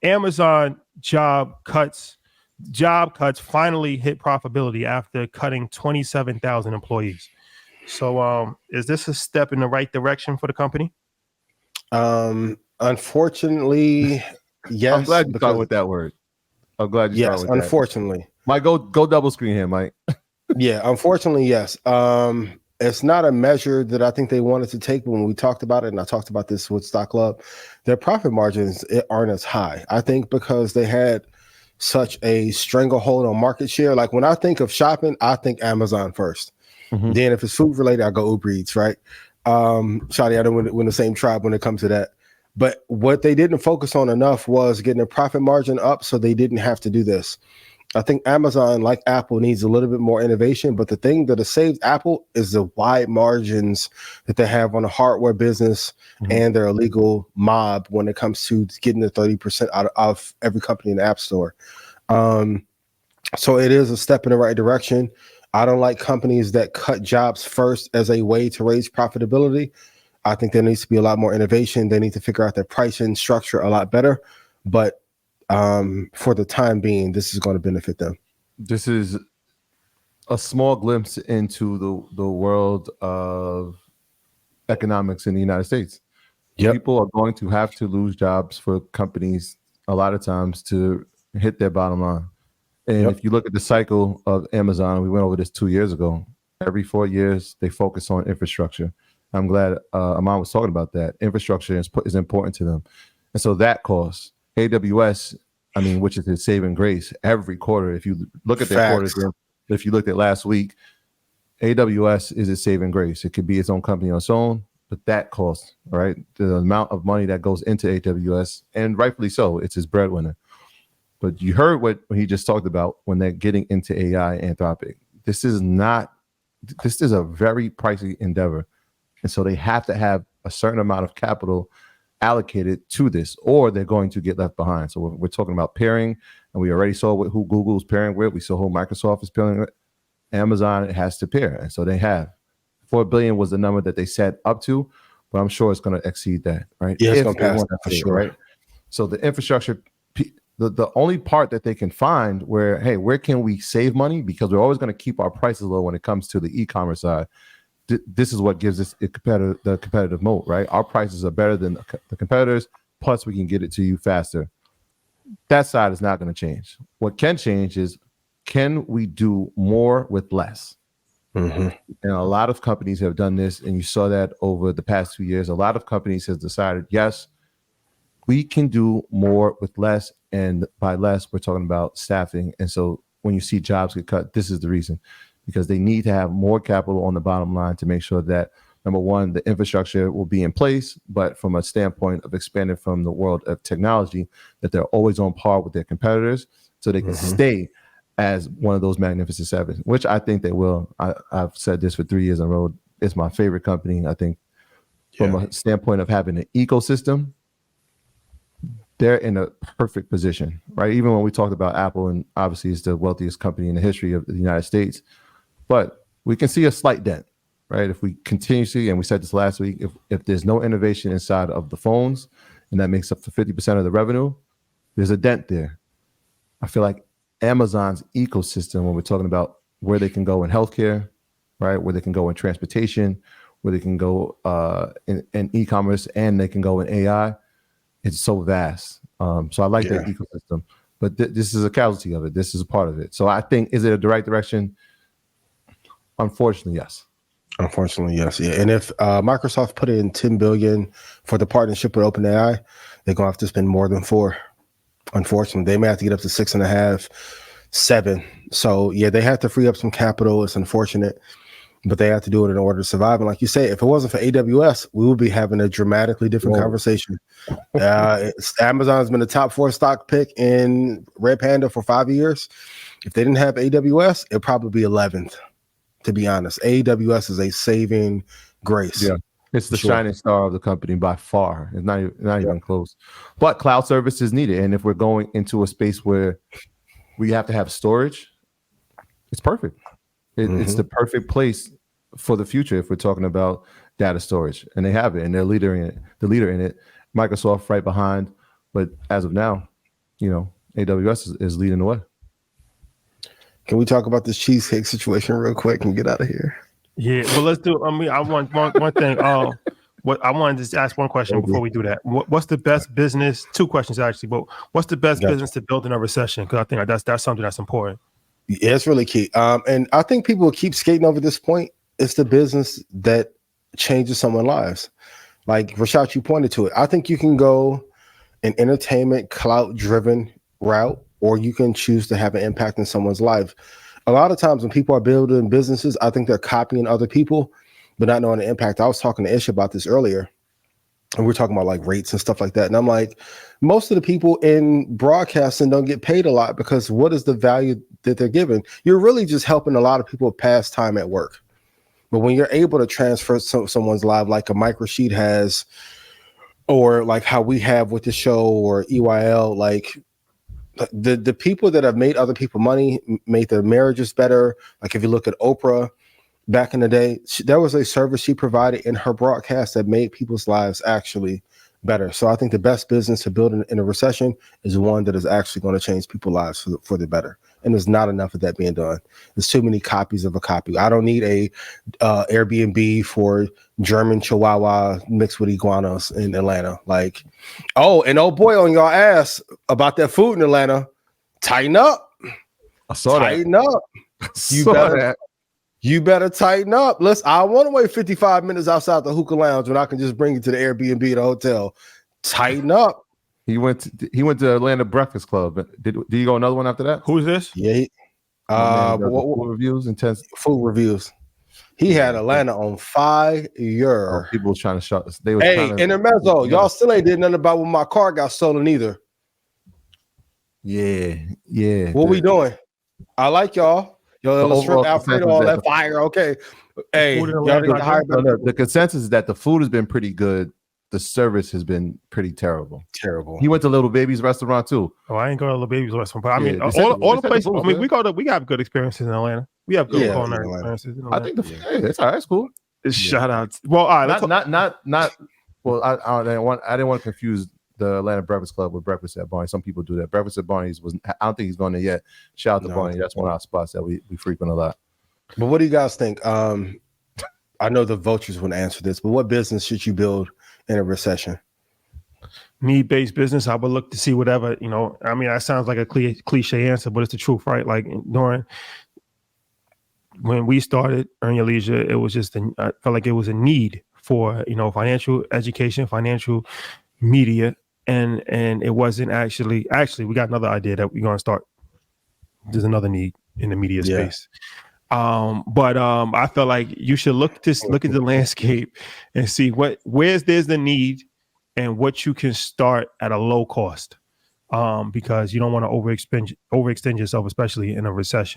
Amazon job cuts finally hit profitability after cutting 27,000 employees. So is this a step in the right direction for the company? Unfortunately, yes. I'm glad you start with that word. I'm glad you start with that. Unfortunately. Mike, go double screen here, Mike. Yeah, unfortunately, yes. It's not a measure that I think they wanted to take when we talked about it, and I talked about this with Stock Club. Their profit margins aren't as high, I think, because they had such a stranglehold on market share. Like when I think of shopping, I think Amazon first. Mm-hmm. Then if it's food related, I go Uber Eats, right? Shadi, I don't win the same tribe when it comes to that. But what they didn't focus on enough was getting their profit margin up so they didn't have to do this. I think Amazon, like Apple, needs a little bit more innovation. But the thing that has saved Apple is the wide margins that they have on the hardware business and their illegal mob when it comes to getting the 30% out of every company in the App Store. So it is a step in the right direction. I don't like companies that cut jobs first as a way to raise profitability. I think there needs to be a lot more innovation. They need to figure out their pricing structure a lot better. But for the time being, this is going to benefit them. This is a small glimpse into the world of economics in the United States. Yep. People are going to have to lose jobs for companies a lot of times to hit their bottom line. And if you look at the cycle of Amazon, we went over this 2 years ago. Every 4 years, they focus on infrastructure. I'm glad Aman was talking about that. Infrastructure is important to them. And so that costs. AWS, which is his saving grace, every quarter, if you look at their quarters, if you looked at last week, AWS is a saving grace. It could be its own company on its own, but that costs, right? The amount of money that goes into AWS, and rightfully so, it's his breadwinner. But you heard what he just talked about when they're getting into AI, Anthropic. This is a very pricey endeavor. And so they have to have a certain amount of capital allocated to this, or they're going to get left behind. So we're talking about pairing, and we already saw who Google is pairing with. We saw who Microsoft is pairing with. Amazon has to pair, and so they have. $4 billion was the number that they set up to, but I'm sure it's going to exceed that, right? Yeah, it's going to pass that for sure, right? So the infrastructure, the only part that they can find where can we save money, because we're always going to keep our prices low when it comes to the e-commerce side. This is what gives us the competitive moat, right? Our prices are better than the competitors, plus we can get it to you faster. That side is not going to change. What can change is, can we do more with less? Mm-hmm. And a lot of companies have done this, and you saw that over the past 2 years. A lot of companies have decided, yes, we can do more with less, and by less, we're talking about staffing. And so when you see jobs get cut, this is the reason. Because they need to have more capital on the bottom line to make sure that, number one, the infrastructure will be in place, but from a standpoint of expanding from the world of technology, that they're always on par with their competitors so they can stay as one of those magnificent seven, which I think they will. I've said this for 3 years in a row. It's my favorite company. I think from a standpoint of having an ecosystem, they're in a perfect position, right? Even when we talked about Apple, and obviously it's the wealthiest company in the history of the United States, but we can see a slight dent, right? If we continuously, and we said this last week, if there's no innovation inside of the phones, and that makes up to 50% of the revenue, there's a dent there. I feel like Amazon's ecosystem, when we're talking about where they can go in healthcare, right? Where they can go in transportation, where they can go in e-commerce, and they can go in AI, it's so vast. So I like that ecosystem, but this is a casualty of it. This is a part of it. So I think, is it the right direction? Unfortunately, yes. Unfortunately, yes. Yeah. And if Microsoft put in $10 billion for the partnership with OpenAI, they're going to have to spend more than $4 billion. Unfortunately, they may have to get up to 6.5, 7. So yeah, they have to free up some capital. It's unfortunate, but they have to do it in order to survive. And like you say, if it wasn't for AWS, we would be having a dramatically different conversation. Amazon's been a top 4 stock pick in Red Panda for 5 years. If they didn't have AWS, it'd probably be 11th. To be honest, AWS is a saving grace. Yeah, it's the shining star of the company by far. It's not even close. But cloud service is needed, and if we're going into a space where we have to have storage, it's perfect. It's the perfect place for the future if we're talking about data storage, and they have it, and they're the leader in it. Microsoft right behind, but as of now, AWS is leading the way. Can we talk about this cheesecake situation real quick and get out of here? Yeah, well, let's do. I mean, I want one thing. What I wanted to just ask one question before we do that. What's the best business? Two questions actually, but what's the best business to build in a recession? Because I think that's something that's important. Yeah, it's really key. And I think people keep skating over this point. It's the business that changes someone's lives. Like Rashad, you pointed to it. I think you can go an entertainment, clout-driven route, or you can choose to have an impact in someone's life. A lot of times when people are building businesses, I think they're copying other people, but not knowing the impact. I was talking to Ish about this earlier, and we're talking about like rates and stuff like that. And I'm like, most of the people in broadcasting don't get paid a lot because what is the value that they're giving? You're really just helping a lot of people pass time at work. But when you're able to transfer someone's life like a microsheet has, or like how we have with the show or EYL, like the people that have made other people money, made their marriages better. Like if you look at Oprah back in the day, there was a service she provided in her broadcast that made people's lives actually better. So I think the best business to build in a recession is one that is actually going to change people's lives for the better. And there's not enough of that being done. There's too many copies of a copy. I don't need a Airbnb for German Chihuahua mixed with iguanas in Atlanta. Like, oh boy, on your ass about that food in Atlanta. Tighten up. I saw tighten that. Up. You better tighten up. I want to wait 55 minutes outside the hookah lounge when I can just bring you to the Airbnb or the hotel. Tighten up. He went to Atlanta Breakfast Club. Did you go another one after that? Who's this? Yeah. Food reviews, intense food reviews. He had Atlanta on fire. People was trying to shut us. They were intermezzo. Y'all still ain't did nothing about when my car got stolen either. Yeah. What we doing? I like y'all. Yo, shrimp Alfredo, all that fire. Okay. Hey, the consensus is that the food has been pretty good. The service has been pretty terrible. He went to Little Baby's restaurant too. Oh, I ain't go to Little Baby's restaurant, but I mean, all the places. I mean, we have good experiences in Atlanta. We have good culinary experiences. I think it's all right. It's cool. Shout out. Well, all right. Not. Well, I didn't want to confuse the Atlanta Breakfast Club with Breakfast at Barney's. Some people do that. Breakfast at Barney's I don't think he's going there yet. Shout out to Barney. That's one of our spots that we frequent a lot. But what do you guys think? I know the vultures wouldn't answer this, but what business should you build in a recession? Need-based business. I would look to see whatever, I mean, that sounds like a cliche answer, but it's the truth, right? Like when we started Earn Your Leisure, it was just I felt like it was a need for, financial education, financial media, and it wasn't actually we got another idea that we're going to start. There's another need in the media space. But I felt like you should look at the landscape and see where's there's the need and what you can start at a low cost, because you don't want to overextend yourself, especially in a recession.